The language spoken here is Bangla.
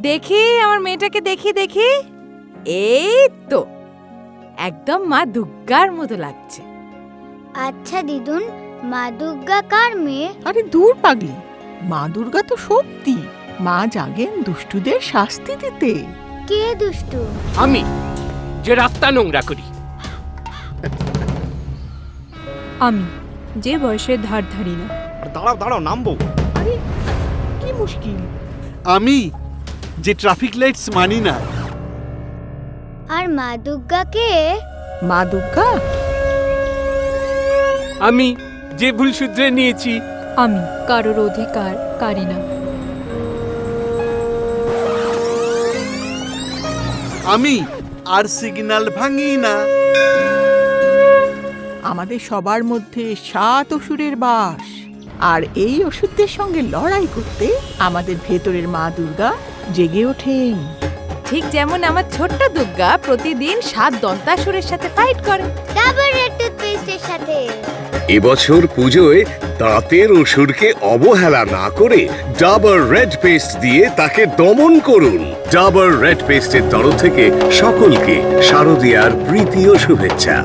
দেখি আমার মেয়েটাকে, দেখি দেখি। এই তো একদম মা দুর্গার মতো লাগছে। আচ্ছা দিদুন, মা দুর্গা কার মেয়ে? আরে দূর পাগলি, মা দুর্গা তো সত্যি, মা জাগেন দুষ্টুদের শাস্তি দিতে। কে দুষ্টু? আমি, যে রাস্তা নোংরা করি। আমি, যে বয়সের ধার ধারি না। দাঁড়াও দাঁড়াও, নামবো। আরে কি মুশকিল। আমি, যে ট্রাফিক লাইটস মানি না। আর মা দুর্গা কে? মা দুর্গা আমি, যে ভুল শুধরে নিয়েছি। আমি, কারোর অধিকার কারি না। আমি, আর সিগন্যাল ভাঙি না। আমাদের সবার মধ্যে 7 অসুরের বাস, আর এই অসুরদের সঙ্গে লড়াই করতে আমাদের ভেতরের মা দুর্গা জেগে ওঠেন। ঠিক যেমন আমার ছোট্ট দুর্গা প্রতিদিন 7 দন্তাসুরের সাথে ফাইট করে। ডাবল রেড টুথপেস্টের সাথে। এবছর পুজোয় দাঁতের অসুরকে অবহেলা না করে ডাবর রেড পেস্ট দিয়ে তাকে দমন করুন। ডাবর রেড পেস্টের তরফ থেকে সকলকে শারদীয়ার প্রীতি ও শুভেচ্ছা।